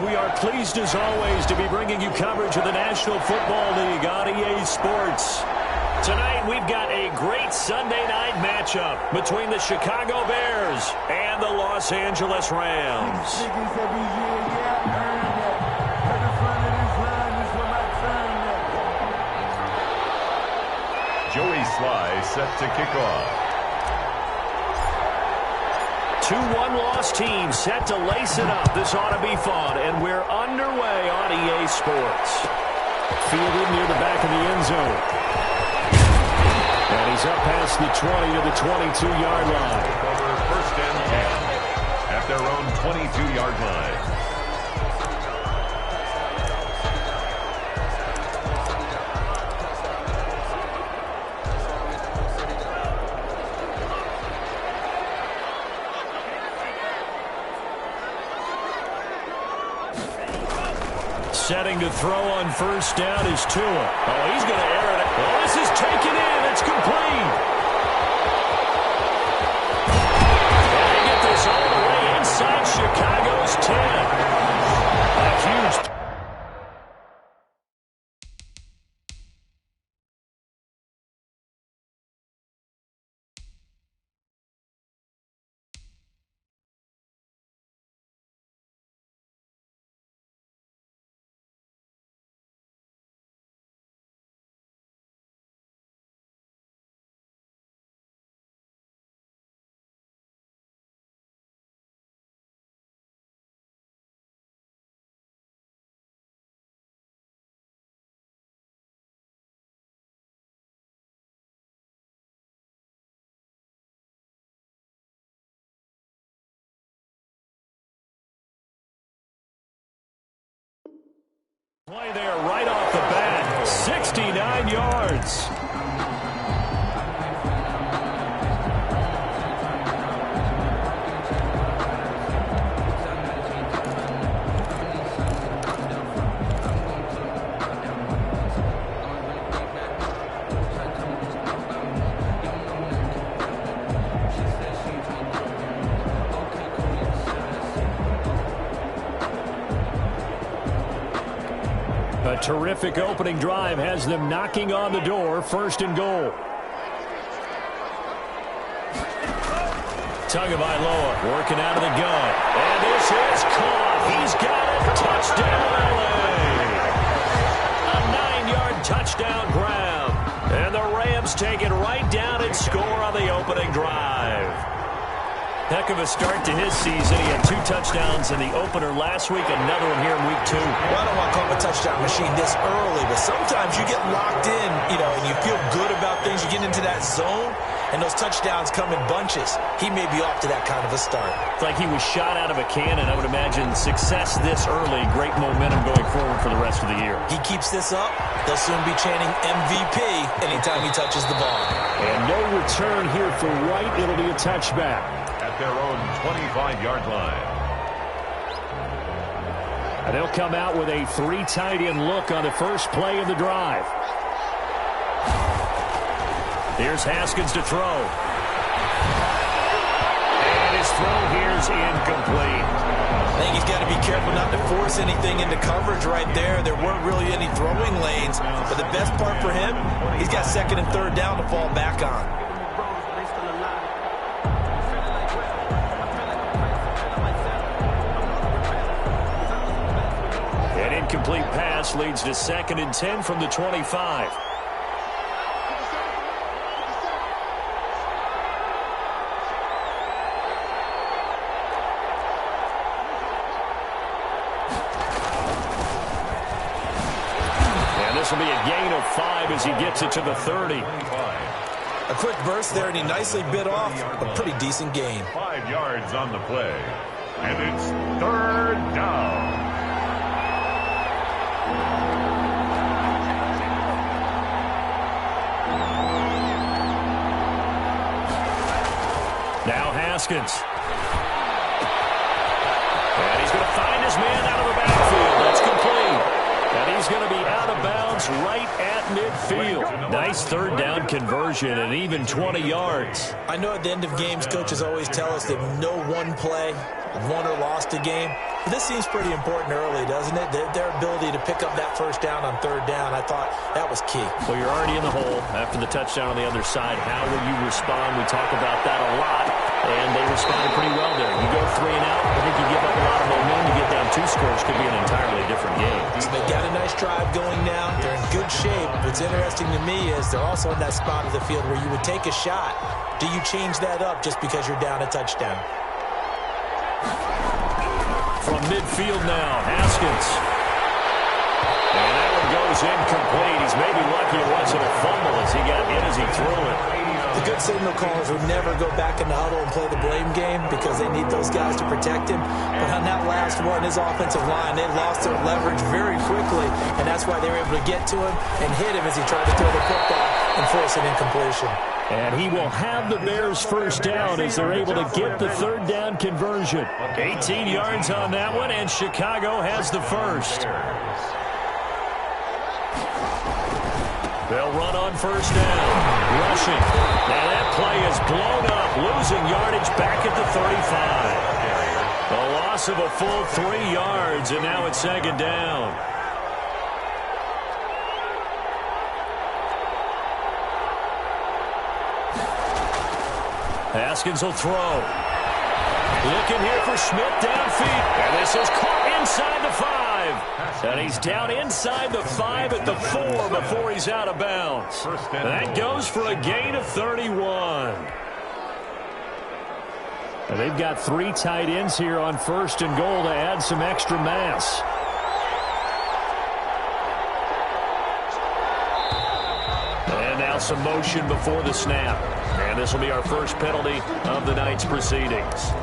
We are pleased as always to be bringing you coverage of the National Football League on EA Sports. Tonight we've got a great Sunday night matchup between the Chicago Bears and the Los Angeles Rams. Joey Sly set to kick off. Two one-loss teams set to lace it up. This ought to be fun, and we're underway on EA Sports. Fielded near the back of the end zone. And he's up past the 20 to the 22-yard line. Over first and 10 at their own 22-yard line. Setting to throw on first down is Tua. Oh, he's going to air it. Oh, this is taken in. It's complete. And they get this all the way inside Chicago's 10. A huge... Play there right off the bat. 69 yards. A terrific opening drive has them knocking on the door. First and goal. Tagovailoa working out of the gun. And this is caught. He's got it. Touchdown, LA. A 9-yard touchdown grab. And the Rams take it right down and score on the opening drive. Heck of a start to his season. He had 2 touchdowns in the opener last week, another one here in week 2. Well, I don't want to call him a touchdown machine this early, but sometimes you get locked in, and you feel good about things. You get into that zone, and those touchdowns come in bunches. He may be off to that kind of a start. It's like he was shot out of a cannon. I would imagine success this early, great momentum going forward for the rest of the year. He keeps this up, they'll soon be chanting MVP anytime he touches the ball. And no return here for Wright. It'll be a touchback. At their own 25-yard line. And they'll come out with a 3 tight end look on the first play of the drive. Here's Haskins to throw. And his throw here's incomplete. I think he's got to be careful not to force anything into coverage right there. There weren't really any throwing lanes. But the best part for him, he's got second and third down to fall back on. Incomplete pass leads to 2nd and 10 from the 25. And this will be a gain of 5 as he gets it to the 30. A quick burst there, and he nicely bit off a pretty decent gain. 5 yards on the play. And it's 3rd down. Now Haskins. And he's going to find his man out of the backfield. That's complete. And he's is going to be out of bounds right at midfield. Nice third down conversion and even 20 yards. I know at the end of games, coaches always tell us that no one play won or lost a game. But this seems pretty important early, doesn't it? Their ability to pick up that first down on third down, I thought that was key. Well, you're already in the hole after the touchdown on the other side. How will you respond? We talk about that a lot, and they responded pretty well there. You go 3 and out, I think you give up a lot of momentum to get down 2 scores. Could be an entirely different game. So they got a nice drive going now. They're in good shape. What's interesting to me is they're also in that spot of the field where you would take a shot. Do you change that up just because you're down a touchdown? From midfield now, Haskins. And that one goes incomplete. He's maybe lucky it wasn't a fumble as he got hit as he threw it. The good signal callers would never go back in the huddle and play the blame game because they need those guys to protect him. But on that last one, his offensive line, they lost their leverage very quickly, and that's why they were able to get to him and hit him as he tried to throw the football and force an incompletion. And he will have the Bears first down as they're able to get the third down conversion. 18 yards on that one, and Chicago has the first. They'll run on first down. Rushing. Now that play is blown up, losing yardage back at the 35. A loss of a full 3 yards, and now it's second down. Haskins will throw. Looking here for Smith downfield. And this is caught inside the 5. And he's down inside the 5 at the 4 before he's out of bounds. That goes for a gain of 31. And they've got 3 tight ends here on first and goal to add some extra mass. And now some motion before the snap. And this will be our first penalty of the night's proceedings.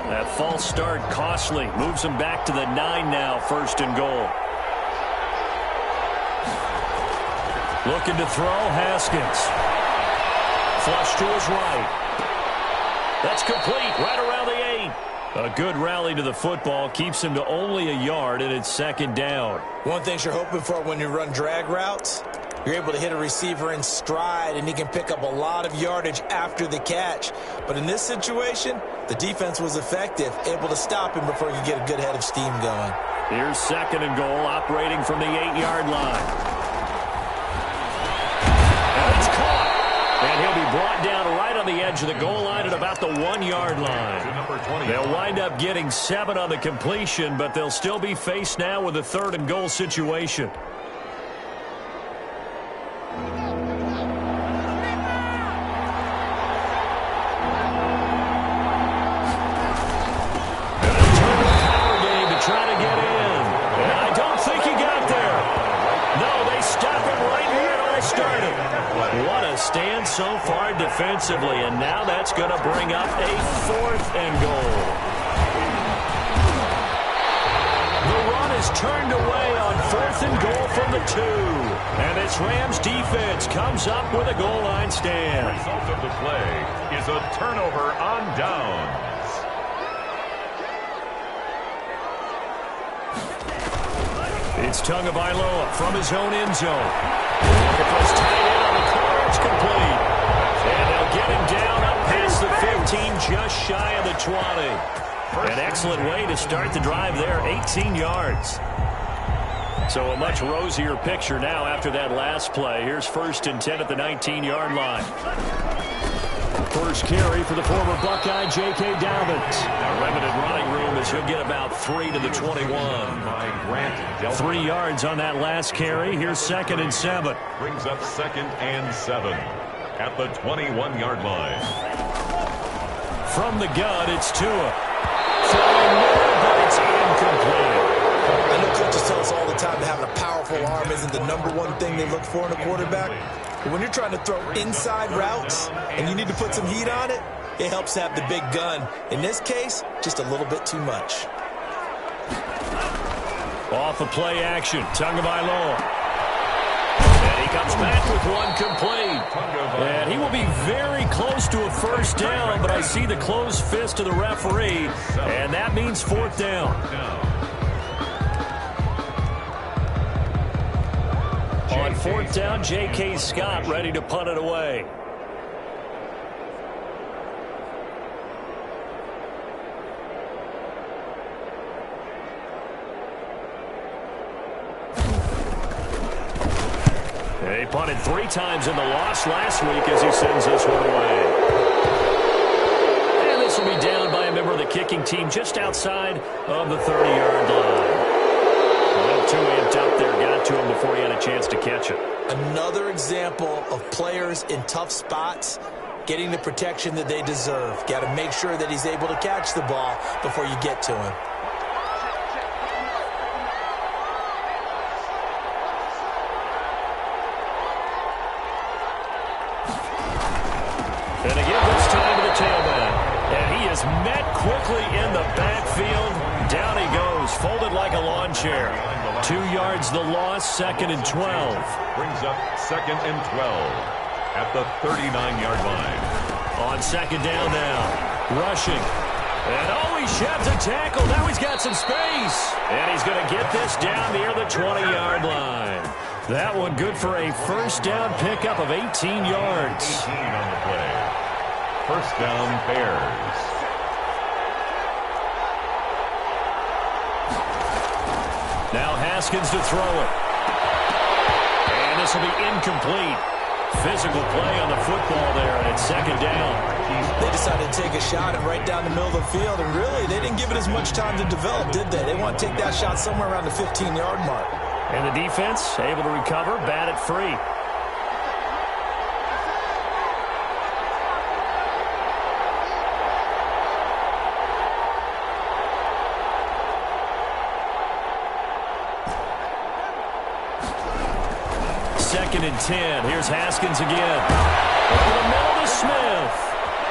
That false start costly. Moves him back to the 9 now, first and goal. Looking to throw, Haskins. Flush to his right. That's complete, right around the 8. A good rally to the football keeps him to only a yard, and it's second down. One thing you're hoping for when you run drag routes, you're able to hit a receiver in stride, and he can pick up a lot of yardage after the catch. But in this situation, the defense was effective, able to stop him before you get a good head of steam going. Here's second and goal, operating from the 8-yard line. And it's caught. And he'll be brought down right on the edge of the goal line at about the 1-yard line. They'll wind up getting 7 on the completion, but they'll still be faced now with a third and goal situation. Power game to try to get in. And I don't think he got there. No, they stop him right here and all started. What a stand so far defensively, and now that's going to bring up a 4th and goal. The run is turned away on 4th and goal from the 2. And this Rams defense comes up with a goal line stand. The result of the play is a turnover on downs. It's Tagovailoa from his own end zone. Looking for his tight end on the corner. It's complete. And they'll get him down up past the 15, just shy of the 20. An excellent way to start the drive there, 18 yards. So a much rosier picture now after that last play. Here's 1st and 10 at the 19-yard line. First carry for the former Buckeye, J.K. Dobbins. A limited running room as he'll get about 3 to the 21. 3 yards on that last carry. Here's 2nd and 7. Brings up 2nd and 7 at the 21-yard line. From the gun, it's Tua. Throwing middle, but it's incomplete. I know coaches tell us all the time that having a powerful arm isn't the #1 thing they look for in a quarterback. But when you're trying to throw inside routes and you need to put some heat on it, it helps to have the big gun. In this case, just a little bit too much. Off of play action, Tagovailoa. And he comes back with one complete. And he will be very close to a first down, but I see the closed fist of the referee, and that means fourth down. On fourth down, J.K. Scott ready to punt it away. He punted 3 times in the loss last week as he sends this one away. And this will be down by a member of the kicking team just outside of the 30-yard line. A little too amped up there, got to him before he had a chance to catch it. Another example of players in tough spots getting the protection that they deserve. Got to make sure that he's able to catch the ball before you get to him. And again, this time to the tailback. And he is met quickly in the backfield. Down he goes, folded like a lawn chair. 2 yards the loss, 2nd and 12. Brings up 2nd and 12 at the 39-yard line. On 2nd down now, rushing. And oh, he sheds a tackle. Now he's got some space. And he's going to get this down near the 20-yard line. That one good for a first down pickup of 18 yards. 18 on the play. First down, Bears. Now Haskins to throw it. And this will be incomplete. Physical play on the football there, and it's 2nd down. They decided to take a shot and right down the middle of the field, and really, they didn't give it as much time to develop, did they? They want to take that shot somewhere around the 15-yard mark. And the defense able to recover, bat it free. Second and 10. Here's Haskins again. Over the middle to Smith.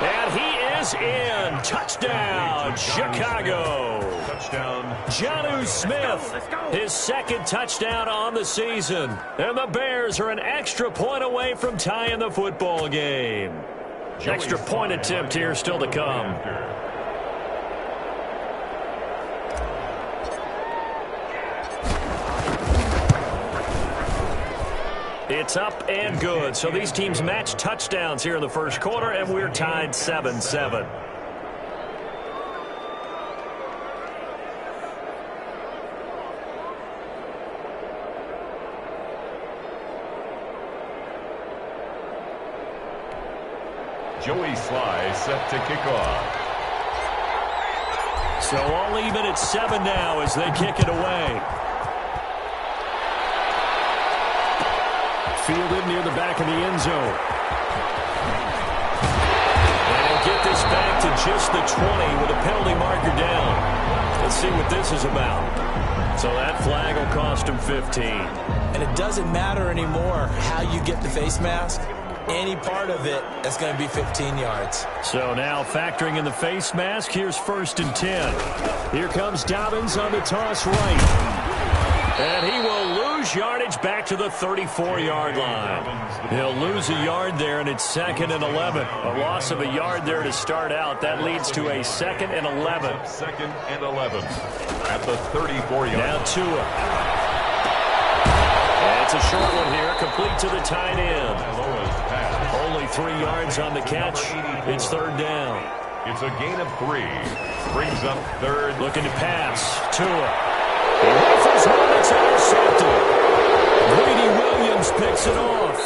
And he is in. Touchdown, Chicago. Touchdown. Jonnu Smith, his 2nd touchdown on the season. And the Bears are an extra point away from tying the football game. Extra point attempt here still to come. It's up and good. So these teams match touchdowns here in the first quarter, and we're tied 7-7. Joey Sly set to kick off. So all even at 7 now as they kick it away. Fielded near the back of the end zone. And he'll get this back to just the 20 with a penalty marker down. Let's see what this is about. So that flag will cost him 15. And it doesn't matter anymore how you get the face mask. Any part of it is going to be 15 yards. So now factoring in the face mask, here's 1st and 10. Here comes Dobbins on the toss right. And he will lose yardage back to the 34-yard line. He'll lose a yard there, and it's 2nd and 11. A loss of a yard there to start out. That leads to a 2nd and 11. 2nd and 11 at the 34-yard line. Now Tua. And it's a short one here, complete to the tight end. Only 3 yards on the catch. It's 3rd down. It's a gain of 3. Brings up 3rd. Looking to pass. Tua. He rifles one that's intercepted. Greedy Williams picks it off.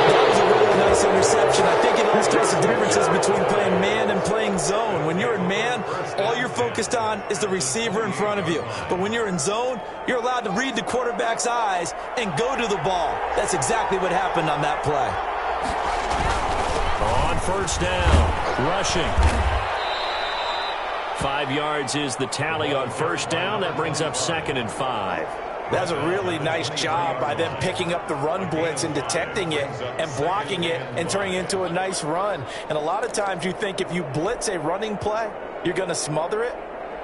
That was a really nice interception. I think it illustrates the differences between playing man and playing zone. When you're in man, all you're focused on is the receiver in front of you. But when you're in zone, you're allowed to read the quarterback's eyes and go to the ball. That's exactly what happened on that play. On 1st down, rushing. 5 yards is the tally on 1st down. That brings up 2nd and 5. That's a really nice job by them picking up the run blitz and detecting it and blocking it and turning it into a nice run. And a lot of times you think if you blitz a running play, you're going to smother it.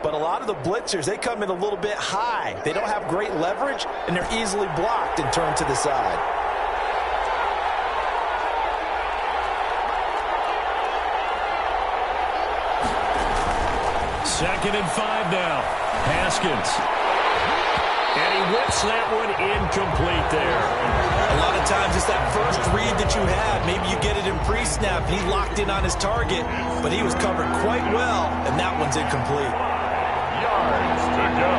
But a lot of the blitzers, they come in a little bit high. They don't have great leverage, and they're easily blocked and turned to the side. Second and 5 now. Haskins. And he whips that one incomplete there. A lot of times it's that first read that you have. Maybe you get it in pre-snap. He locked in on his target, but he was covered quite well, and that one's incomplete. Yards to go.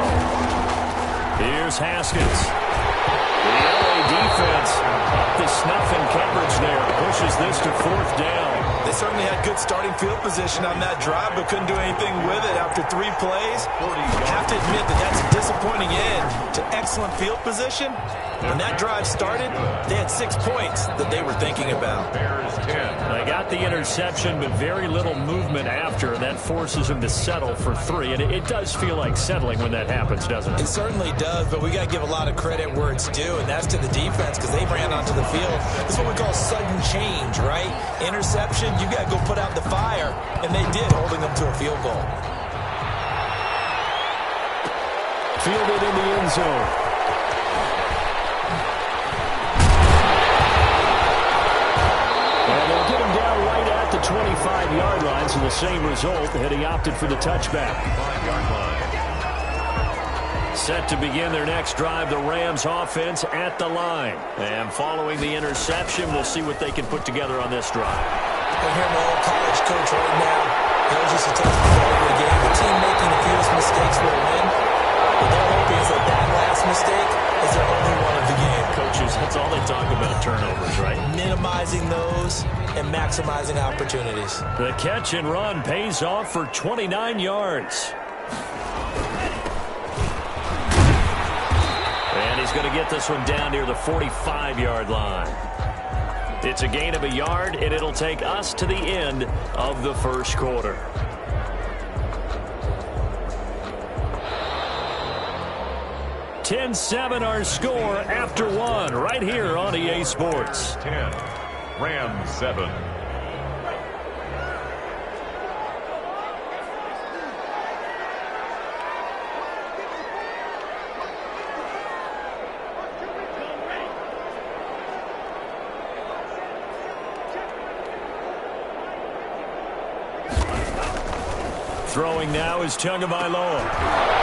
Here's Haskins. The LA defense up the snuff in coverage there. Pushes this to 4th down. They certainly had good starting field position on that drive, but couldn't do anything with it after 3 plays. Have to admit that that's a disappointing end to excellent field position. When that drive started, they had 6 points that they were thinking about. Bears 10. They got the interception, but very little movement after. That forces them to settle for 3. And it does feel like settling when that happens, doesn't it? It certainly does, but we got to give a lot of credit where it's due, and that's to the defense because they ran onto the field. This is what we call sudden change, right? Interception, you got to go put out the fire, and they did, holding them to a field goal. Fielded in the end zone. And they'll get him down right at the 25-yard line, so the same result, had he opted for the touchback. 5-yard line. Set to begin their next drive, the Rams offense at the line. And following the interception, we'll see what they can put together on this drive. I hear my old college coach right now. That was just a test of the game. The team making the fewest mistakes will win. But their hope is that last mistake is their only one of the game. Coaches, that's all they talk about, turnovers, right? Minimizing those and maximizing opportunities. The catch and run pays off for 29 yards. And he's going to get this one down near the 45-yard line. It's a gain of a yard, and it'll take us to the end of the first quarter. (10-7) our score after 1 right here on EA Sports. 10. Rams 7. Throwing now is Tagovailoa.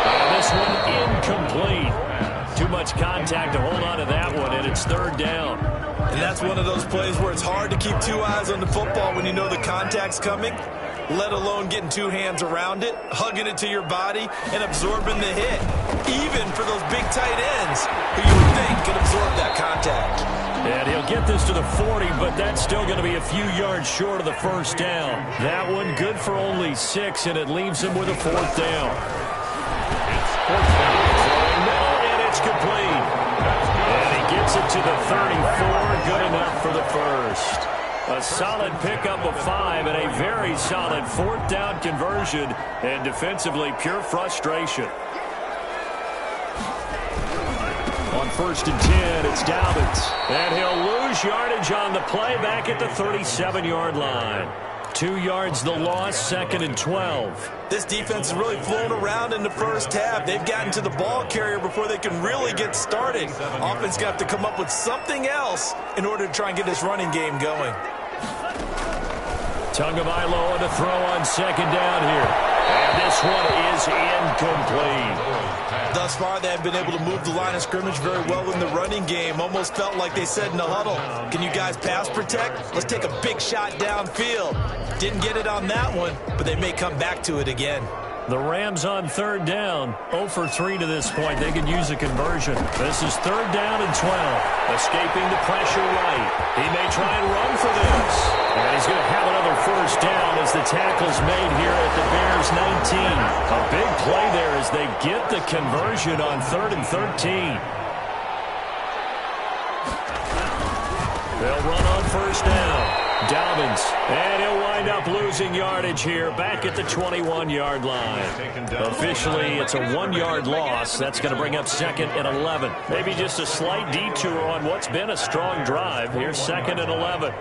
And this one incomplete. Too much contact to hold on to that one, and it's 3rd down. And that's one of those plays where it's hard to keep 2 eyes on the football when you know the contact's coming, let alone getting 2 hands around it, hugging it to your body, and absorbing the hit. Even for those big tight ends who you would think could absorb that contact. And he'll get this to the 40, but that's still going to be a few yards short of the 1st down. That one good for only 6, and it leaves him with a 4th down. It's 4th down. And it's complete. And he gets it to the 34. Good enough for the first. A solid pickup of 5 and a very solid 4th down conversion. And defensively, pure frustration. On 1st and 10, it's Dobbins. And he'll lose yardage on the play back at the 37-yard line. 2 yards the loss, 2nd and 12. This defense is really flown around in the first half. They've gotten to the ball carrier before they can really get started. Offense got to come up with something else in order to try and get this running game going. Tagovailoa to throw on 2nd down here. And this one is incomplete. Thus far, they have been able to move the line of scrimmage very well in the running game. Almost felt like they said in the huddle, can you guys pass protect? Let's take a big shot downfield. Didn't get it on that one, but they may come back to it again. The Rams on 3rd down. 0 for 3 to this point. They could use a conversion. This is 3rd down and 12. Escaping the pressure right. He may try and run for this. And he's going to have another 1st down as the tackle's made here at the Bears 19. A big play there as they get the conversion on 3rd and 13. They'll run on 1st down. Dobbins, and he'll wind up losing yardage here back at the 21-yard line. Officially, it's a 1-yard loss. That's going to bring up 2nd and 11. Maybe just a slight detour on what's been a strong drive. Here's 2nd and 11.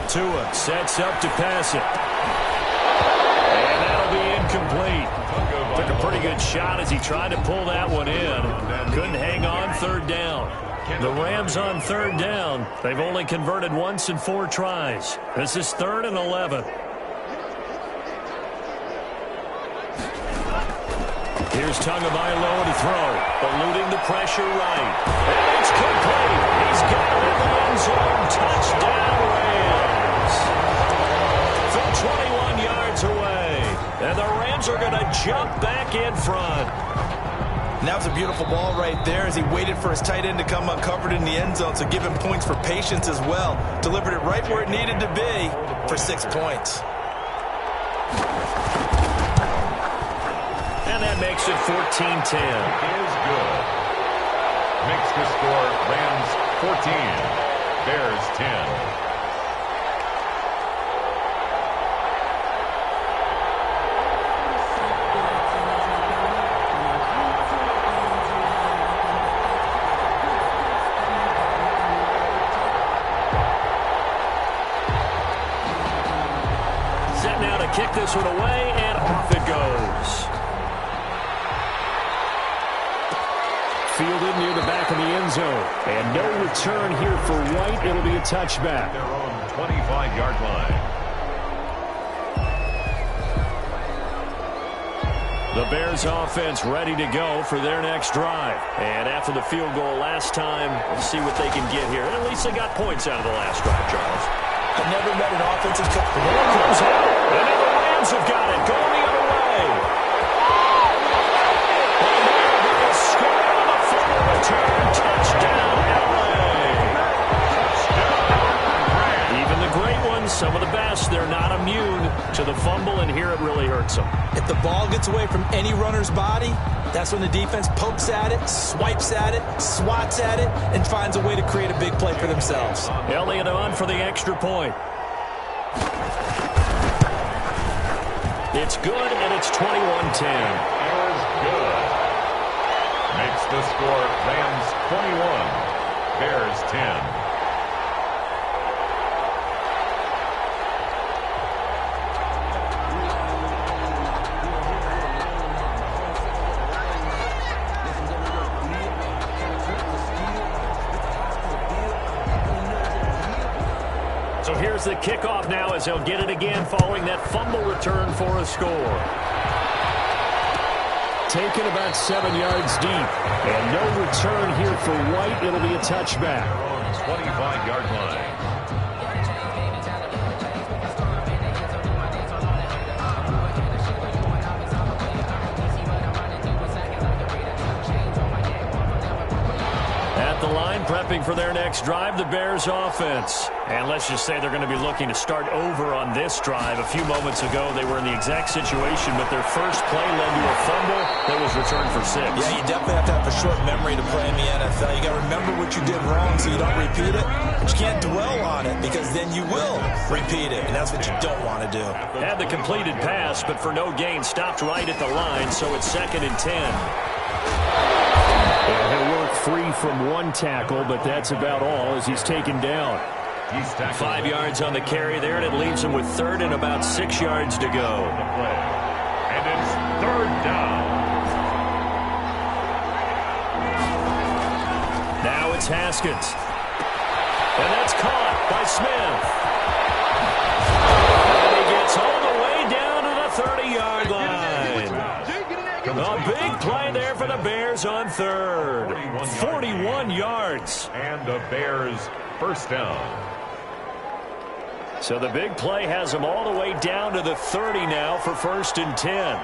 Tua sets up to pass it. And that'll be incomplete. Took a pretty good shot as he tried to pull that one in. Couldn't hang on third down. The Rams on third down. They've only converted once in 4 tries. This is 3rd and 11. Here's Tagovailoa to throw. Eluding the pressure right. And it's complete. He's got it in the end zone. Touchdown Rams. From 21 yards away. And the Rams are going to jump back in front. And that was a beautiful ball right there as he waited for his tight end to come uncovered in the end zone. So give him points for patience as well. Delivered it right where it needed to be for 6 points. And that makes it 14-10. Is good. Makes the score Rams 14, Bears 10. Set now to kick this one away, and off it goes. Fielded near the back of the end zone. And no return here for White. It'll be a touchback. Their own 25-yard line. The Bears offense ready to go for their next drive. And after the field goal last time, we'll see what they can get here. And at least they got points out of the last drive, Charles. I've never met an offensive coach. There comes out. And now the Rams have got it. Going the other way. And they're going to score on the fumble return. Touchdown, LA. Even the great ones, some of the best, they're not immune to the fumble, and here it really hurts them. If the ball gets away from any runner's body, that's when the defense pokes at it, swipes at it, swats at it, and finds a way to create a big play for themselves. Elliott on for the extra point. It's good, and it's 21-10. Is good. Makes the score Rams 21, Bears 10. So here's the kickoff now as they'll get it again following that fumble return for a score. Taken about 7 yards deep. And no return here for White. It'll be a touchback. 25-yard line. At the line, prepping for their next drive, the Bears offense. And let's just say they're going to be looking to start over on this drive. A few moments ago, they were in the exact situation, but their first play led to a fumble that was returned for 6. Yeah, you definitely have to have a short memory to play in the NFL. You got to remember what you did wrong so you don't repeat it. But you can't dwell on it because then you will repeat it, and that's what you don't want to do. Had the completed pass, but for no gain, stopped right at the line, so it's 2nd and 10. And he'll work free from one tackle, but that's about all as he's taken down. 5 yards on the carry there, and it leaves him with 3rd and about 6 yards to go. And it's 3rd down. Now it's Haskins. And that's caught by Smith. And he gets all the way down to the 30-yard line. A big play there for the Bears on 3rd. 41 yards. And the Bears first down. So the big play has them all the way down to the 30 now for 1st and 10.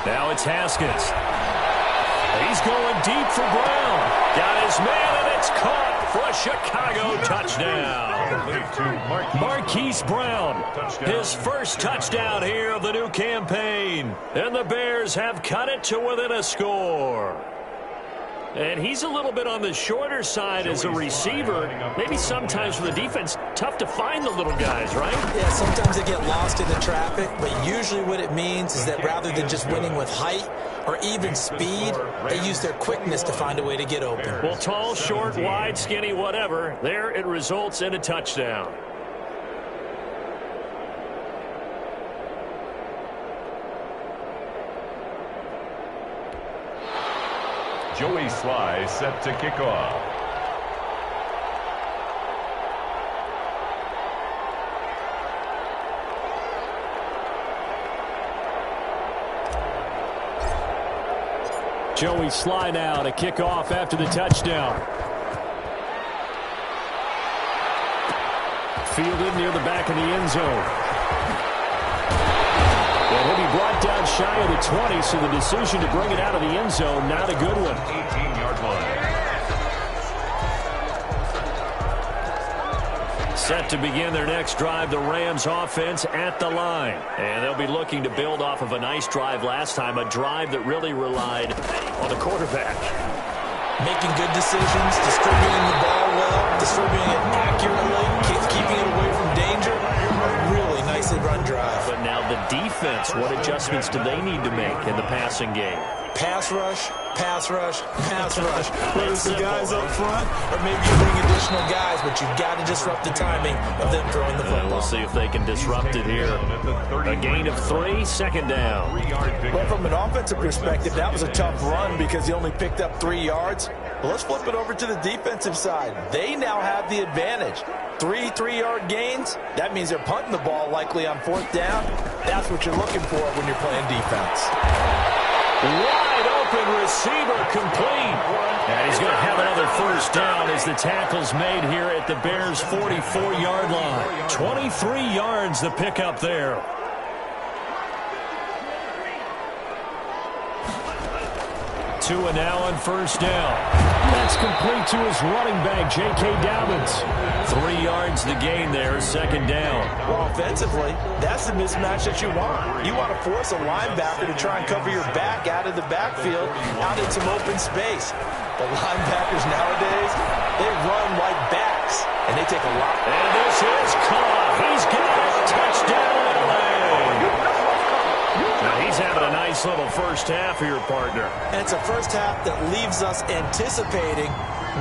Now it's Haskins. He's going deep for Brown. Got his man, and it's caught for a Chicago touchdown. Marquise Brown, his first touchdown here of the new campaign. And the Bears have cut it to within a score. And he's a little bit on the shorter side as a receiver. Maybe sometimes for the defense, tough to find the little guys, right? Yeah, sometimes they get lost in the traffic, but usually what it means is that rather than just winning with height or even speed, they use their quickness to find a way to get open. Well, tall, short, wide, skinny, whatever, there it results in a touchdown. Joey Sly set to kick off. Joey Sly now to kick off after the touchdown. Fielded near the back of the end zone. And he'll be brought down shy of the 20, so the decision to bring it out of the end zone, not a good one. 18-yard line. Set to begin their next drive, the Rams offense at the line. And they'll be looking to build off of a nice drive last time, a drive that really relied on the quarterback. Making good decisions, distributing the ball well, distributing it accurately, keeping it away from danger. A really nicely run drive. But now the defense, what adjustments do they need to make in the passing game? Pass rush, pass rush, pass rush. Whether it's the guys up front or maybe you bring additional guys, but you've got to disrupt the timing of them throwing the football. We'll see if they can disrupt it here. A gain of 3, second down. Well, from an offensive perspective, that was a tough run because he only picked up 3 yards. Well, let's flip it over to the defensive side. They now have the advantage. 3 3-yard gains, that means they're punting the ball likely on 4th down. That's what you're looking for when you're playing defense. Wide open receiver complete. And he's going to have another first down as the tackle's made here at the Bears' 44-yard line. 23 yards the pickup there. Tua now on first down. That's complete to his running back, J.K. Dobbins. 3 yards the gain there, second down. Well, offensively, that's the mismatch that you want. You want to force a linebacker to try and cover your back out of the backfield, out in some open space. The linebackers nowadays, they run like backs, and they take a lot. And this is caught. He's got it. Touchdown, LA. Now he's having a nice little first half here, partner. And it's a first half that leaves us anticipating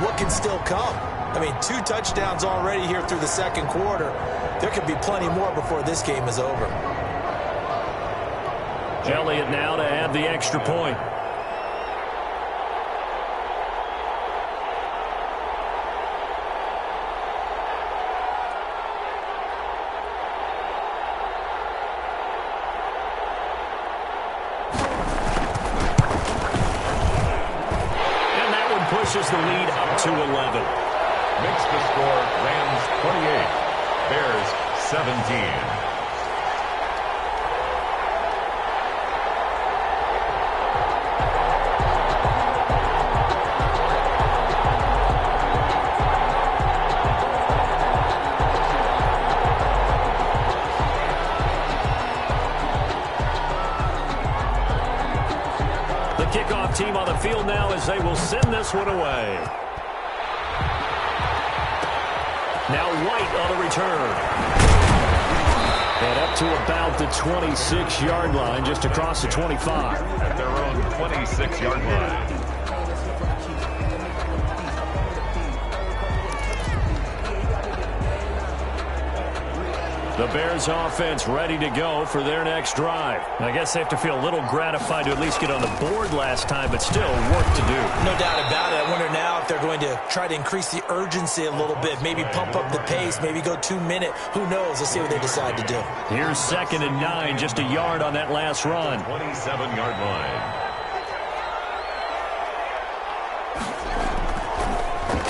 what can still come. I mean, 2 touchdowns already here through the second quarter. There could be plenty more before this game is over. Elliott now to add the extra point. Pushes the lead up to 11. Makes the score Rams 28, Bears 17. Kickoff team on the field now as they will send this one away. Now White on the return. And up to about the 26-yard line, just across the 25. At their own 26-yard line. The Bears offense ready to go for their next drive. I guess they have to feel a little gratified to at least get on the board last time, but still work to do. No doubt about it. I wonder now if they're going to try to increase the urgency a little bit, maybe pump up the pace, maybe go 2-minute. Who knows? Let's see what they decide to do. Here's 2nd and 9, just a yard on that last run. 27-yard line.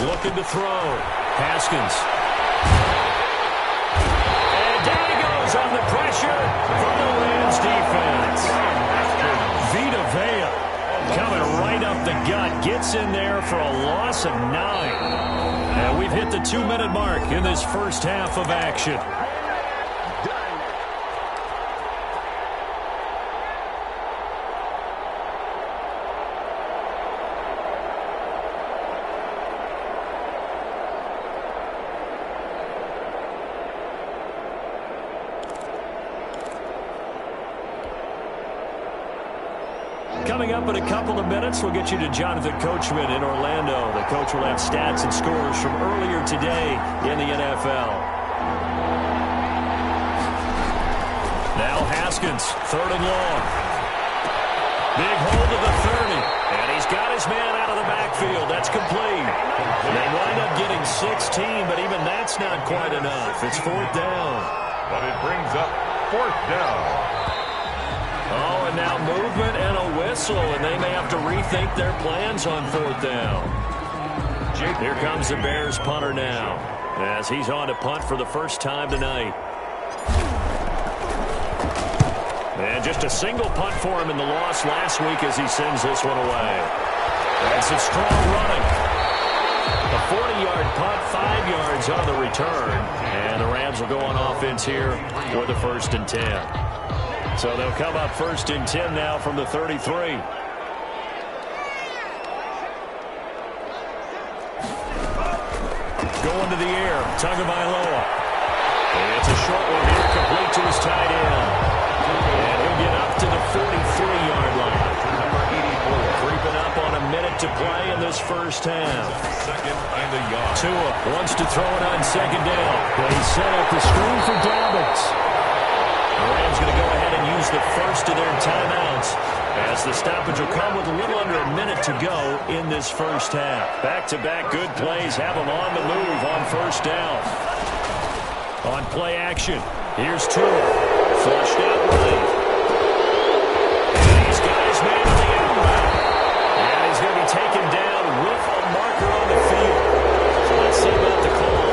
Looking to throw. Haskins. On the pressure from the Rams defense. Vita Vea coming right up the gut. Gets in there for a loss of 9. And we've hit the 2-minute mark in this first half of action. Coming up in a couple of minutes, we'll get you to Jonathan Coachman in Orlando. The coach will have stats and scores from earlier today in the NFL. Now Haskins, 3rd and long. Big hold of the 30. And he's got his man out of the that's not quite enough. It's fourth down. But it brings up fourth down. Oh, and now movement and a whistle, and they may have to rethink their plans on fourth down. Here comes the Bears punter now, as he's on to punt for the first time tonight. And just a single punt for him in the loss last week as he sends this one away. That's a strong running. A 40-yard punt, 5 yards on the return. And the Rams will go on offense here for the 1st and 10. So they'll come up 1st and 10 now from the 33. Going to the air, Tagovailoa. It's a short one here, complete to his tight end. And he'll get up to the 43-yard line. Number 84. Creeping up on a minute to play in this first half. Second and a yard. Tua wants to throw it on second down. They set up the screen for Dobbins. The Rams going to go ahead and use the first of their timeouts, as the stoppage will come with a little under a minute to go in this first half. Back-to-back good plays have them on the move on first down. On play action, here's Tua. Flushed out right. And these guys made the outbound. And he's going to be taken down with a marker on the field. So let's see about the call.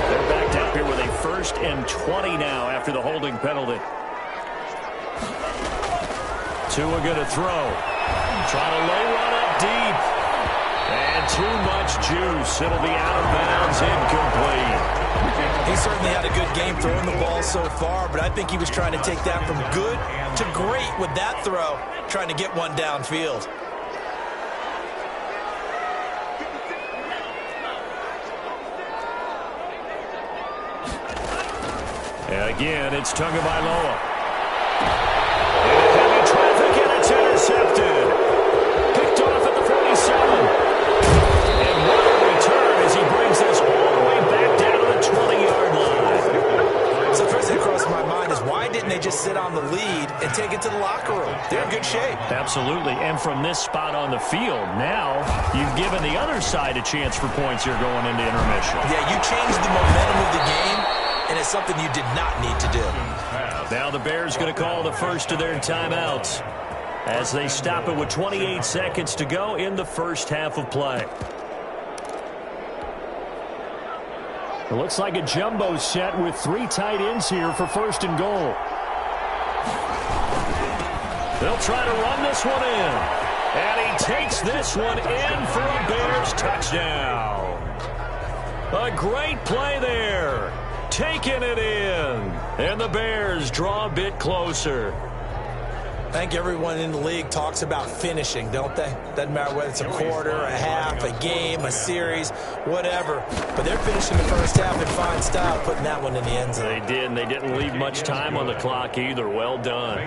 They're backed up here with a 1st and 20 now after the holding penalty. Tua going to throw. Trying to lay one up deep. And too much juice. It'll be out of bounds, incomplete. He certainly had a good game throwing the ball so far, but I think he was trying to take that from good to great with that throw, trying to get one downfield. And again, it's Tagovailoa. Heavy traffic, and it's intercepted. Picked off at the 47. And what a return as he brings this all the way back down to the 20-yard line. So the first thing that crossed my mind is, why didn't they just sit on the lead and take it to the locker room? They're in good shape. Absolutely. And from this spot on the field, now you've given the other side a chance for points here going into intermission. Yeah, you changed the momentum of the game, and it's something you did not need to do. Now the Bears going to call the first of their timeouts as they stop it with 28 seconds to go in the first half of play. It looks like a jumbo set with 3 tight ends here for 1st and goal. They'll try to run this one in. And he takes this one in for a Bears touchdown. A great play there. Taking it in. And the Bears draw a bit closer. I think everyone in the league talks about finishing, don't they? Doesn't matter whether it's a quarter, a half, a game, a series, whatever. But they're finishing the first half in fine style, putting that one in the end zone. They did, and they didn't leave much time on the clock either. Well done.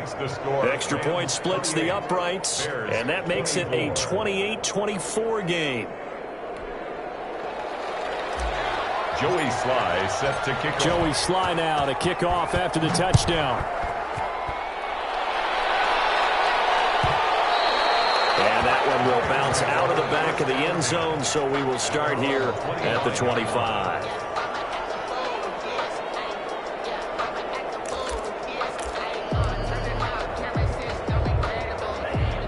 Extra point splits the uprights, and that makes it a 28-24 game. Joey Sly set to kick off. Joey Sly now to kick off after the touchdown. And that one will bounce out of the back of the end zone, so we will start here at the 25.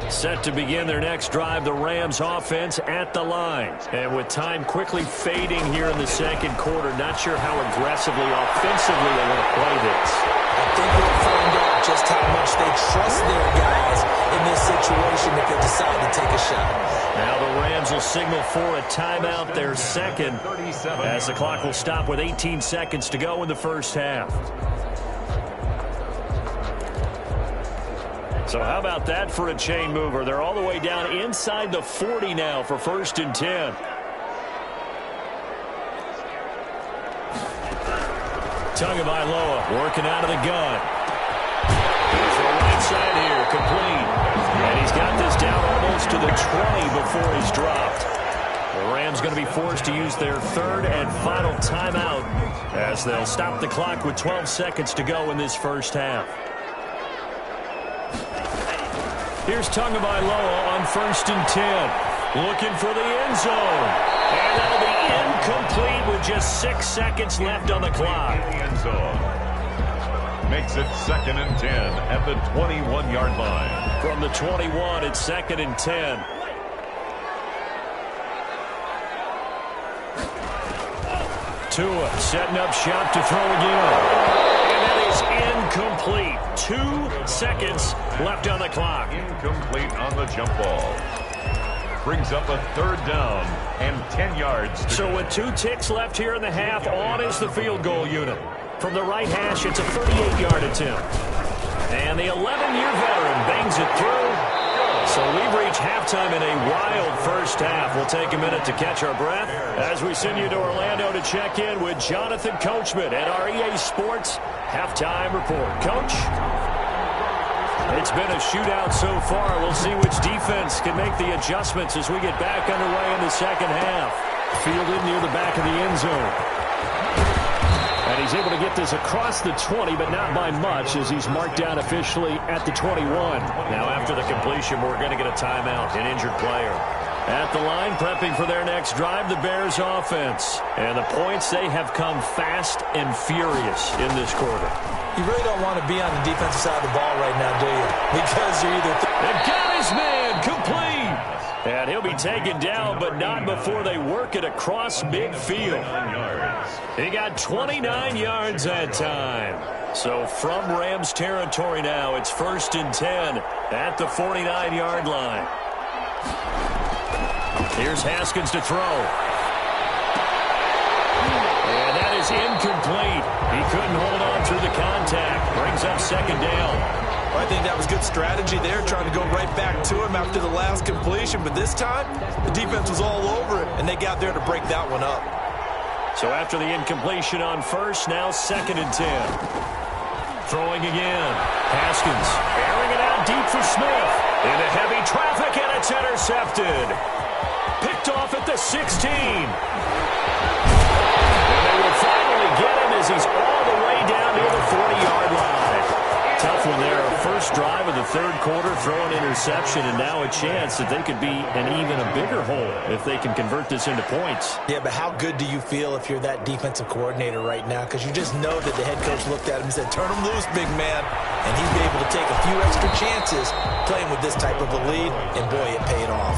Set to begin their next drive, the Rams offense at the line. And with time quickly fading here in the second quarter, not sure how aggressively, offensively they want to play this. I think we'll find out just how much they trust their guys in this situation if they decide to take a shot. Now the Rams will signal for a timeout, their second, as the clock will stop with 18 seconds to go in the first half. So how about that for a chain mover? They're all the way down inside the 40 now for 1st and 10. Tagovailoa working out of the gun. He's for the right side here, complete. And he's got this down almost to the 20 before he's dropped. The Rams going to be forced to use their 3rd and final timeout as they'll stop the clock with 12 seconds to go in this first half. Here's Tagovailoa on 1st and 10. Looking for the end zone. And that'll be incomplete with just 6 seconds left on the clock. End zone. Makes it 2nd and 10 at the 21-yard line. From the 21, it's 2nd and 10. Tua setting up shop to throw again. And that is incomplete. 2 seconds left on the clock. Incomplete on the jump ball. Brings up a 3rd down and 10 yards. So with 2 ticks left here in the half, on is the field goal unit. From the right hash, it's a 38-yard attempt. And the 11-year veteran bangs it through. So we've reached halftime in a wild first half. We'll take a minute to catch our breath as we send you to Orlando to check in with Jonathan Coachman at our EA Sports Halftime Report. Coach? It's been a shootout so far. We'll see which defense can make the adjustments as we get back underway in the second half. Fielded near the back of the end zone. And he's able to get this across the 20, but not by much, as he's marked down officially at the 21. Now, after the completion, we're going to get a timeout, an injured player. At the line, prepping for their next drive, the Bears offense. And the points, they have come fast and furious in this quarter. You really don't want to be on the defensive side of the ball right now, do you? Because you're either... They've got his man complete. And he'll be taken down, but not before they work it across midfield. He got 29 yards that time. So from Rams territory now, it's 1st and 10 at the 49-yard line. Here's Haskins to throw. And that is incomplete. He couldn't hold on through the contact. Brings up 2nd down. I think that was good strategy there, trying to go right back to him after the last completion. But this time, the defense was all over it, and they got there to break that one up. So after the incompletion on 1st, now 2nd and 10. Throwing again. Haskins airing it out deep for Smith. Into heavy traffic, and it's intercepted. Picked off at the 16. And they will finally get him as he's all the way down near the 40-yard line. Tough one there. First drive of the 3rd quarter, throwing interception, and now a chance that they could be an even a bigger hole if they can convert this into points. Yeah, but how good do you feel if you're that defensive coordinator right now? Because you just know that the head coach looked at him and said, turn him loose, big man. And he's been able to take a few extra chances playing with this type of a lead, and boy, it paid off.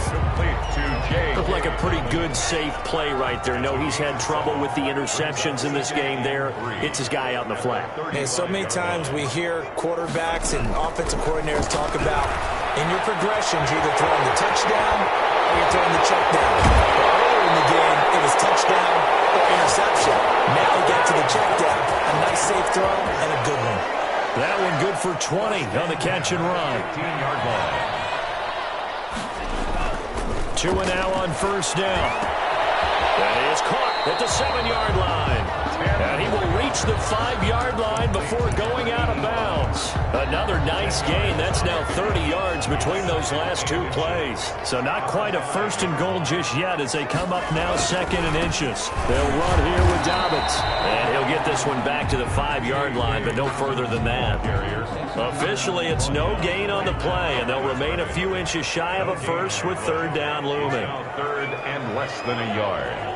Looked like a pretty good, safe play right there. No, he's had trouble with the interceptions in this game there. It's his guy out in the flat. And so many times we hear quarterbacks and offensive coordinators talk about in your progressions, you're either throwing the touchdown or you're throwing the check down. But earlier in the game, it was touchdown or interception. Now he got to the check down. A nice safe throw and a good one. That one good for 20 on the catch and run. 15-yard line. 2 and now on 1st down. And he is caught at the 7-yard line. And he will reach the 5-yard line before going out of bounds. Another nice gain. That's now 30 yards between those last 2 plays. So not quite a 1st and goal just yet as they come up now 2nd and inches. They'll run here with Dobbins. And he'll get this one back to the 5-yard line, but no further than that. Officially, it's no gain on the play, and they'll remain a few inches shy of a 1st with 3rd down looming. 3rd and less than a yard.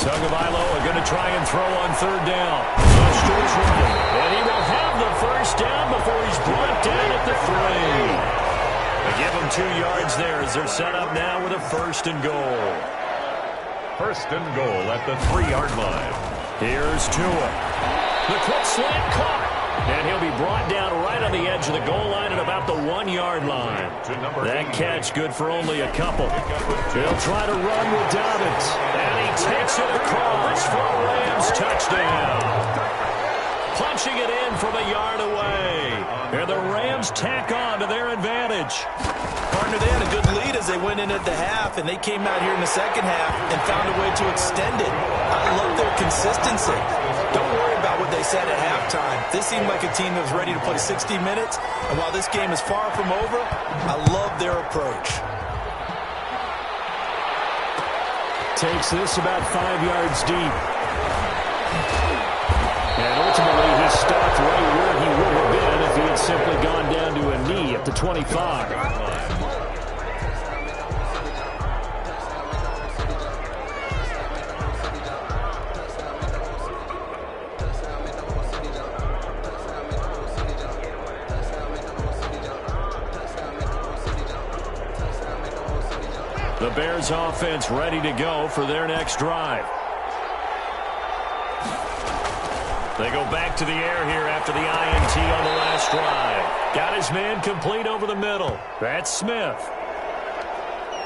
Tagovailoa are going to try and throw on 3rd down. Buster's running, and he will have the 1st down before he's brought down at the 3. They give him 2 yards there as they're set up now with a 1st and goal. 1st and goal at the 3-yard line. Here's Tua. The quick slant caught. And he'll be brought down right on the edge of the goal line at about the 1-yard line. That catch good for only a couple. They'll try to run with Dobbins. And he takes it across for a Rams touchdown. Punching it in from a yard away. And the Rams tack on to their advantage. Partner, they had a good lead as they went in at the half, and they came out here in the second half and found a way to extend it. I love their consistency. Don't worry about what they said at halftime. This seemed like a team that was ready to play 60 minutes, and while this game is far from over, I love their approach. Takes this about 5 yards deep. And ultimately, he stopped right where he would have been if he had simply gone down to a knee. A at the 25. The Bears offense ready to go for their next drive. They go back to the air here after the INT on the last drive. Got his man complete over the middle. That's Smith.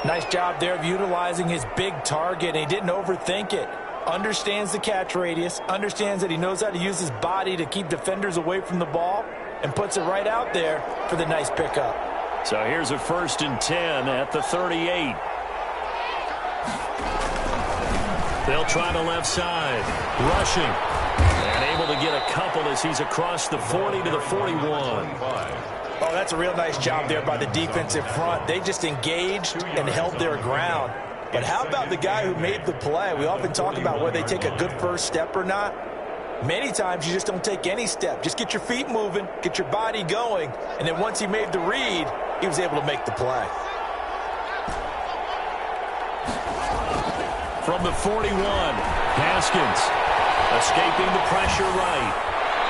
Nice job there of utilizing his big target. He didn't overthink it. Understands the catch radius. Understands that he knows how to use his body to keep defenders away from the ball. And puts it right out there for the nice pickup. So here's a 1st and 10 at the 38. They'll try the left side. Rushing. And able to get a couple as he's across the 40 to the 41. Oh, that's a real nice job there by the defensive front. They just engaged and held their ground. But how about the guy who made the play? We often talk about whether they take a good first step or not. Many times you just don't take any step. Just get your feet moving, get your body going, and then once he made the read, he was able to make the play. From the 41, Haskins escaping the pressure right.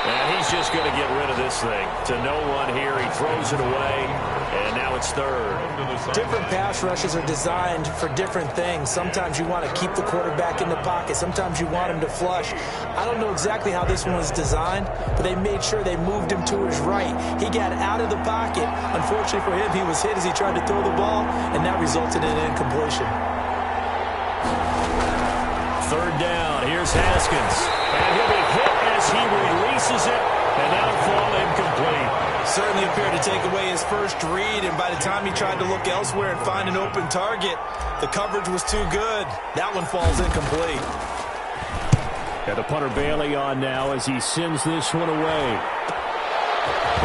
And he's just going to get rid of this thing. To no one here, he throws it away, and now it's 3rd. Different pass rushes are designed for different things. Sometimes you want to keep the quarterback in the pocket. Sometimes you want him to flush. I don't know exactly how this one was designed, but they made sure they moved him to his right. He got out of the pocket. Unfortunately for him, he was hit as he tried to throw the ball, and that resulted in an incompletion. 3rd down. Here's Haskins. And he'll be hit as he releases it, and that'll fall incomplete. Certainly appeared to take away his first read, and by the time he tried to look elsewhere and find an open target, the coverage was too good. That one falls incomplete. Got the punter Bailey on now as he sends this one away.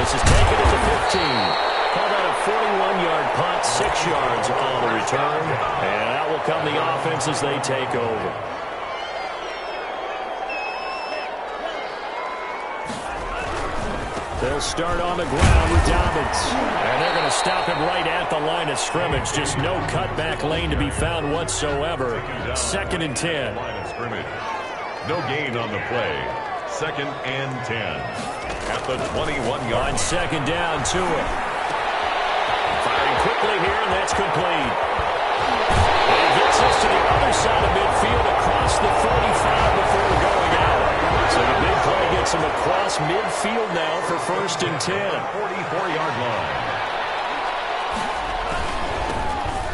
This is taken at the 15. Call that a 41-yard punt, 6 yards on the return. And out will come the offense as they take over. They'll start on the ground with Dobbins. And they're going to stop him right at the line of scrimmage. Just no cutback lane to be found whatsoever. 2nd and 10. No gain on the play. 2nd and 10. At the 21-yard. On 2nd down, Tua. Firing quickly here, and that's complete. And he gets us to the other side of midfield across the 45 before going out. So the big play gets him across midfield now for 1st and 10. 44-yard line.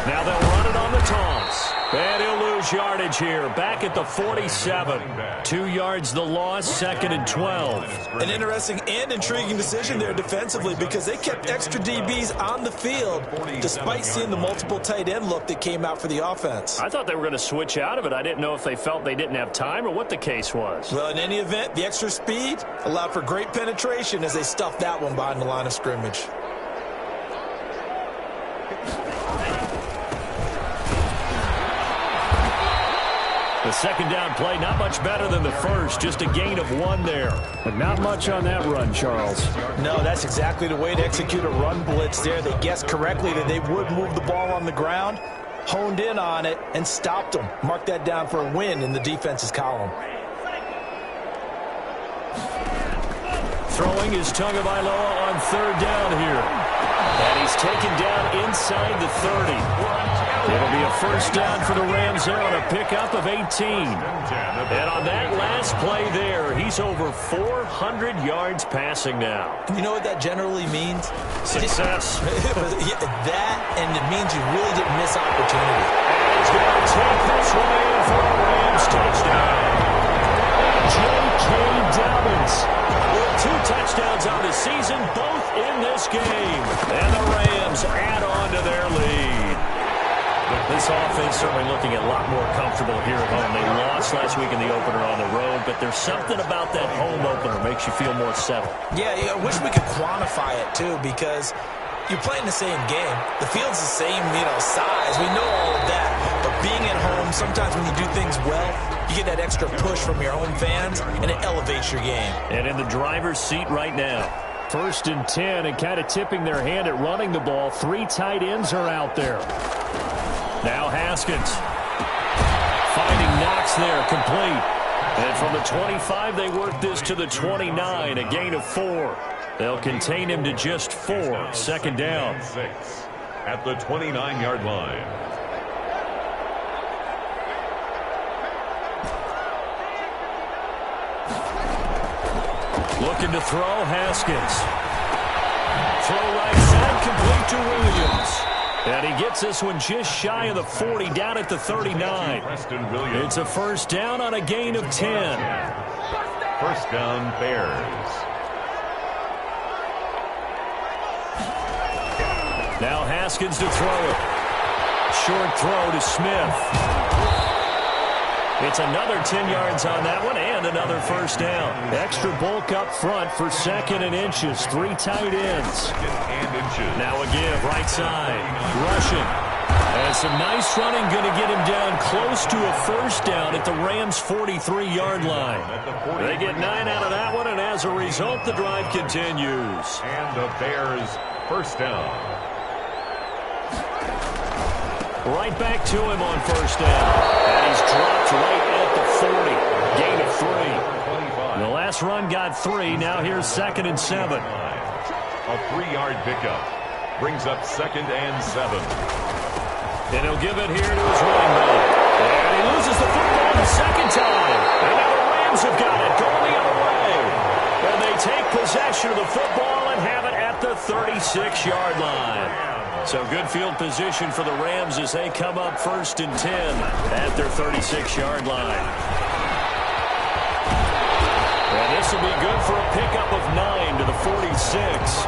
Now they'll run it on the toss. And he'll lose yardage here. Back at the 47. 2 yards the loss, 2nd and 12. An interesting and intriguing decision there defensively because they kept extra DBs on the field despite seeing the multiple tight end look that came out for the offense. I thought they were going to switch out of it. I didn't know if they felt they didn't have time or what the case was. Well, in any event, the extra speed allowed for great penetration as they stuffed that one behind the line of scrimmage. The 2nd down play, not much better than the first. Just a gain of 1 there. But not much on that run, Charles. No, that's exactly the way to execute a run blitz there. They guessed correctly that they would move the ball on the ground, honed in on it, and stopped them. Mark that down for a win in the defense's column. Throwing is Tagovailoa on 3rd down here. And he's taken down inside the 30. It'll be a 1st down for the Rams there on a pickup of 18. And on that last play there, he's over 400 yards passing now. You know what that generally means? Success. That, and it means you really didn't miss opportunity. And he's going to take this one in for a Rams touchdown. J.K. Dobbins with 2 touchdowns on the season, both in this game. And the Rams add on to their lead. This offense certainly looking a lot more comfortable here at home. They lost last week in the opener on the road, but there's something about that home opener makes you feel more settled. Yeah, I wish we could quantify it, too, because you're playing the same game. The field's the same, size. We know all of that. But being at home, sometimes when you do things well, you get that extra push from your home fans, and it elevates your game. And in the driver's seat right now, First and 10, and kind of tipping their hand at running the ball. 3 tight ends are out there. Now Haskins. Finding Knox there, complete. And from the 25, they work this to the 29, a gain of 4. They'll contain him to just 4. Second down. 6 at the 29-yard line. Looking to throw, Haskins. Throw right side, complete to Williams. And he gets this one just shy of the 40, down at the 39. It's a first down on a gain of 10. First down, Bears. Now Haskins to throw it. Short throw to Smith. It's another 10 yards on that one and another first down. Extra bulk up front for second and inches. 3 tight ends. Now again, right side. Rushing. And some nice running going to get him down close to a first down at the Rams' 43-yard line. They get 9 out of that one, and as a result, the drive continues. And the Bears first down. Right back to him on first down. And he's dropped right at the 40. Gain of 3. The last run got 3. Now here's second and 7. A 3-yard pickup. Brings up second and 7. And he'll give it here to his running back. And he loses the football the second time. And now the Rams have got it going the other way. And they take possession of the football and have it at the 36-yard line. So good field position for the Rams as they come up first and 10 at their 36-yard line. And this will be good for a pickup of 9 to the 46.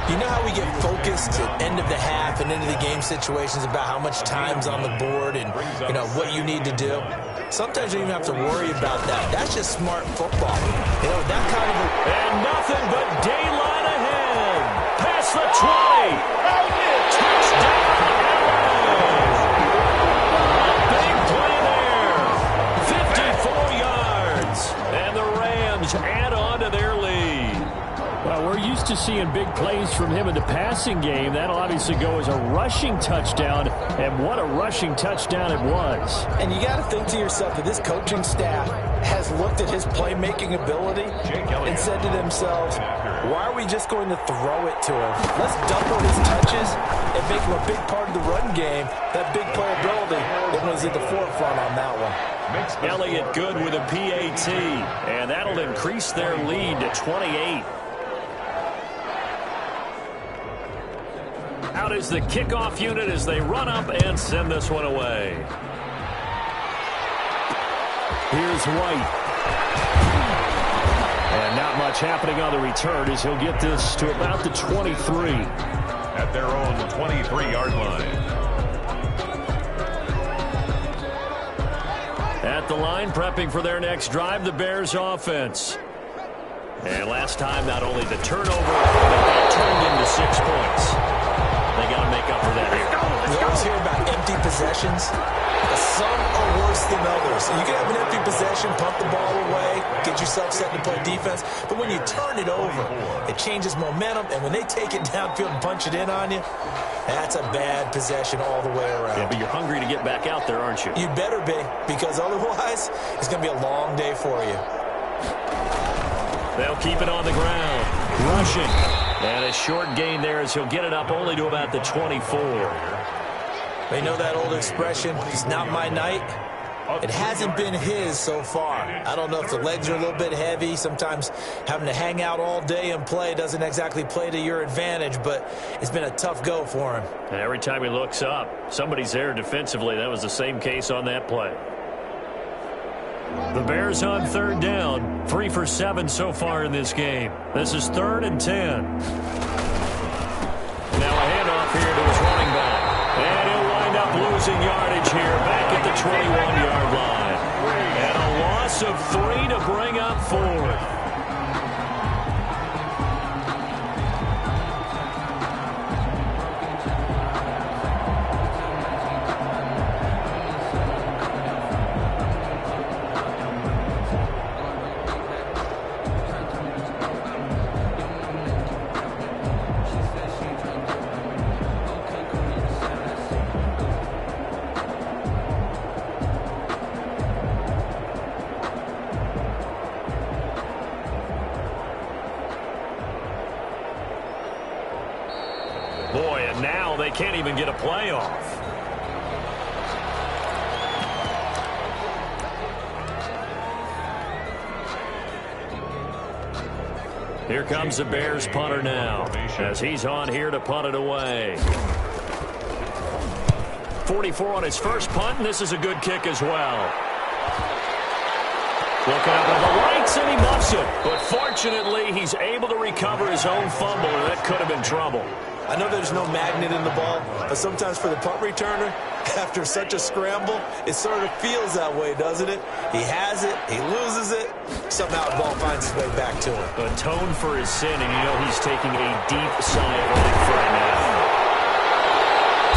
You know how we get focused at end of the half and into the game situations about how much time's on the board and, you know, what you need to do? Sometimes you don't even have to worry about that. That's just smart football. You know, that kind of And nothing but daylight ahead. Past the 20. Touchdown, big play there. 54 yards. And the Rams add on to their lead. Well, we're used to seeing big plays from him in the passing game. That'll obviously go as a rushing touchdown, and what a rushing touchdown it was. And you got to think to yourself that this coaching staff has looked at his playmaking ability and said to themselves, why are we just going to throw it to him? Let's double his touches and make him a big part of the run game. That big playability was at the forefront on that one. Elliott good with a PAT, and that'll increase their lead to 28. Out is the kickoff unit as they run up and send this one away. Here's White. And not much happening on the return as he'll get this to about the 23. At their own 23-yard line. At the line, prepping for their next drive, the Bears offense. And last time, not only the turnover, but that turned into 6 points. They got to make up for that here. We always hear about empty possessions. Some are worse than others. You can have an empty possession, pump the ball away, get yourself set to play defense. But when you turn it over, it changes momentum. And when they take it downfield and punch it in on you, that's a bad possession all the way around. Yeah, but you're hungry to get back out there, aren't you? You better be, because otherwise it's going to be a long day for you. They'll keep it on the ground. Rushing. And a short gain there as he'll get it up only to about the 24. They know that old expression, it's not my night. It hasn't been his so far. I don't know if the legs are a little bit heavy. Sometimes having to hang out all day and play doesn't exactly play to your advantage, but it's been a tough go for him. And every time he looks up, somebody's there defensively. That was the same case on that play. The Bears on third down, 3 for 7 so far in this game. This is 3rd and 10. Now a handoff here to his running back. And he'll wind up losing yardage here back at the 21-yard line. And a loss of 3 to bring up 4th. and now they can't even get a playoff. Here comes the Bears punter now, as he's on here to punt it away. 44 on his first punt, and this is a good kick as well. Looking up with the rights, and he muffs it. But fortunately, he's able to recover his own fumble, and that could have been trouble. I know there's no magnet in the ball, but sometimes for the punt returner, after such a scramble, it sort of feels that way, doesn't it? He has it, he loses it, somehow the ball finds its way back to him. Atone for his sin, and you know he's taking a deep sigh of relief right now.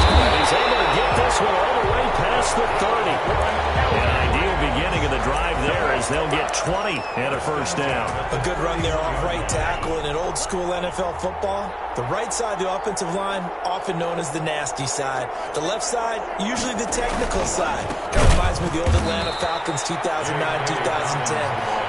And he's able to get this one all the way past the 30. An ideal beginning of the drive there as they'll get 20 and a first down. A good run there off right tackle in an old-school NFL football. The right side of the offensive line, often known as the nasty side. The left side, usually the technical side. Kind of reminds me of the old Atlanta Falcons 2009, 2010.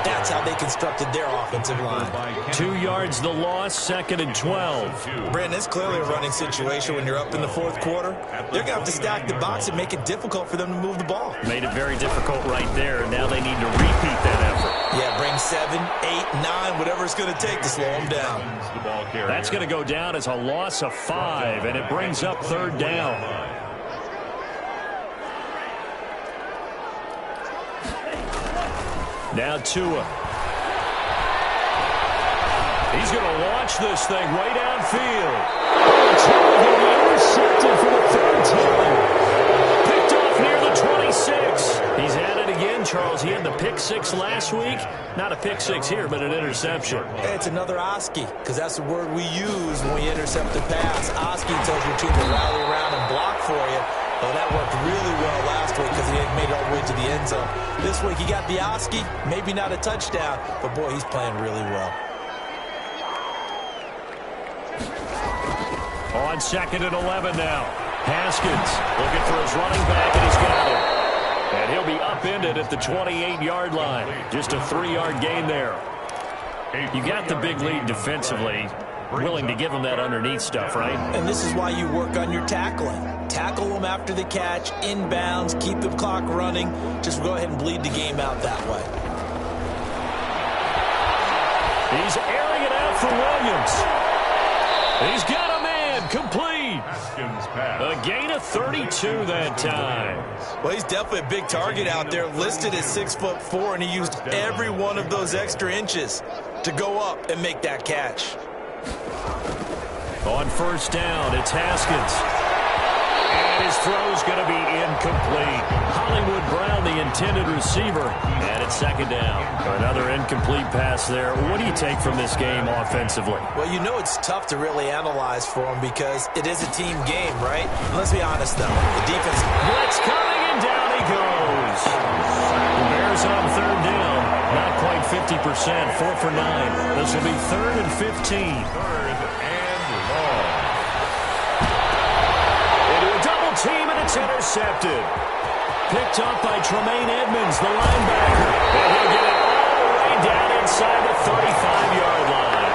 That's how they constructed their offensive line. 2 yards the loss, 2nd and 12. Brandon, it's clearly a running situation when you're up in the fourth quarter. They're going to have to stack the box and make it difficult for them to move the ball. Made it very difficult right there. Now they need to repeat that effort. Yeah, bring 7, 8, 9, whatever it's going to take to slow them down. That's going to go down as a loss of 5, and it brings up 3rd down. Now Tua. He's going to launch this thing way downfield. Tua getting intercepted for the 3rd time. Picked off near the 26. He's at it again, Charles. He had the pick 6 last week. Not a pick 6 here, but an interception. Hey, it's another Oski, because that's the word we use when we intercept a pass. Oski tells your team to rally around and block for you. Well, that worked really well last week because he had made it all the way to the end zone. This week he got the Oski, maybe not a touchdown, but boy, he's playing really well. On 2nd and 11 now. Haskins looking for his running back, and he's got it. And he'll be upended at the 28-yard line. Just a 3-yard gain there. You got the big lead defensively. Willing to give him that underneath stuff, right? And this is why you work on your tackling. Tackle them after the catch, inbounds, keep the clock running. Just go ahead and bleed the game out that way. He's airing it out for Williams. He's got a man, complete. A gain of 32 that time. Well, he's definitely a big target out there, listed at 6'4", and he used every one of those extra inches to go up and make that catch. On 1st down, it's Haskins. And his throw's going to be incomplete. Hollywood Brown, the intended receiver. And it's 2nd down. Another incomplete pass there. What do you take from this game offensively? Well, you know it's tough to really analyze for him because it is a team game, right? Let's be honest, though. The defense... Blitz coming, and down he goes. The Bears on 3rd down. Not quite 50%. 4 for 9. This will be 3rd and 15. Team, and it's intercepted. Picked up by Tremaine Edmonds, the linebacker. And he'll get it all the way down inside the 35-yard line.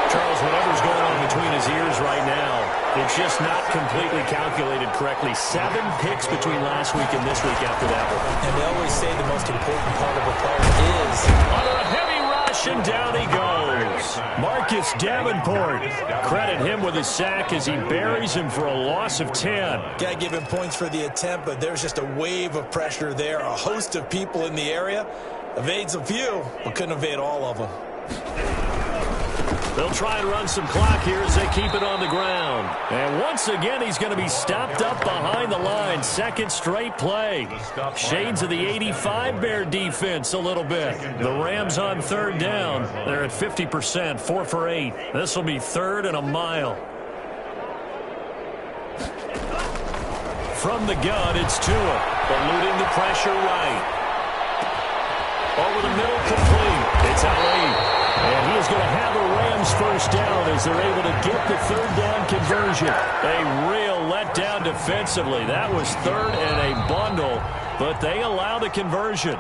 Charles, whatever's going on between his ears right now, it's just not completely calculated correctly. 7 picks between last week and this week after that one. And they always say the most important part of a player is... Under a heavy rush, and down he goes. Marcus Davenport. Credit him with a sack as he buries him for a loss of 10. Got to give him points for the attempt, but there's just a wave of pressure there. A host of people in the area. Evades a few, but couldn't evade all of them. They'll try and run some clock here as they keep it on the ground. And once again, he's going to be stopped up behind the line. 2nd straight play. Shades of the 85 Bear defense a little bit. The Rams on 3rd down. They're at 50%, 4 for 8. This will be 3rd and a mile. From the gun, it's Tua. Eluding the pressure right. Over the middle, complete. It's Ali. And he is going to have the Rams 1st down as they're able to get the 3rd down conversion. A real letdown defensively. That was 3rd and a bundle, but they allow the conversion.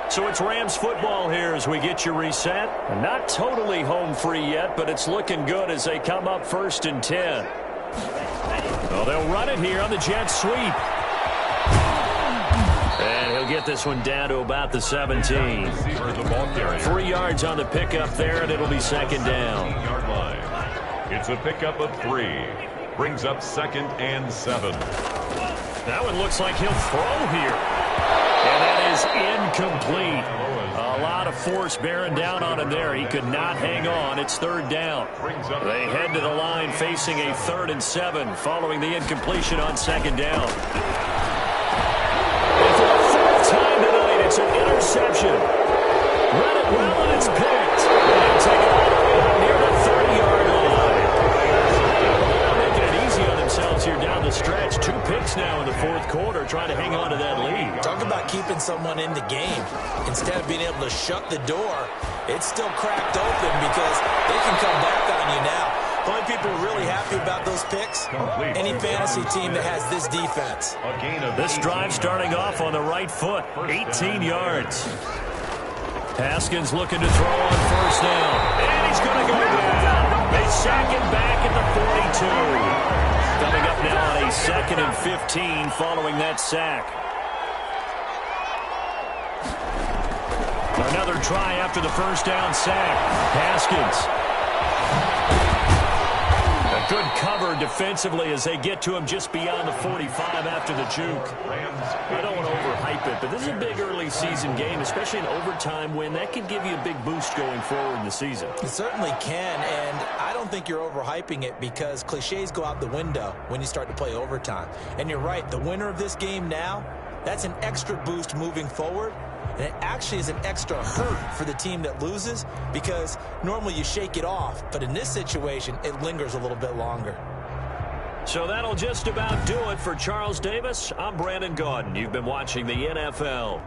So it's Rams football here as we get you reset. Not totally home free yet, but it's looking good as they come up 1st and 10. Well, they'll run it here on the jet sweep. And he'll get this one down to about the 17. 3 yards on the pickup there, and it'll be 2nd down. It's a pickup of 3. Brings up 2nd and 7. That one looks like he'll throw here. And that is incomplete. A lot of force bearing down on him there. He could not hang on. It's 3rd down. They head to the line facing a 3rd and 7 following the incompletion on 2nd down. And for the 4th time tonight, it's an interception. Run it well, and it's picked. And take it all the way out near the 30-yard line. Making it easy on themselves here down the stretch. 2 picks now in the 4th quarter, trying to hang on to that lead. Talk about keeping someone in the game. Instead of being able to shut the door, it's still cracked open because they can come back on you now. The only people who are really happy about those picks, any fantasy team that has this defense. This drive starting off on the right foot, 18 yards. Haskins looking to throw on 1st down. And he's going to go down. They sack him back at the 42. Coming up now on a 2nd and 15 following that sack. Another try after the 1st down sack. Haskins. A good cover defensively as they get to him just beyond the 45 after the juke. I don't want to overhype it, but this is a big early season game, especially an overtime win. That could give you a big boost going forward in the season. It certainly can, and I don't think you're overhyping it because cliches go out the window when you start to play overtime. And you're right, the winner of this game now, that's an extra boost moving forward. And it actually is an extra hurt for the team that loses because normally you shake it off. But in this situation, it lingers a little bit longer. So that'll just about do it for Charles Davis. I'm Brandon Gaudin. You've been watching the NFL.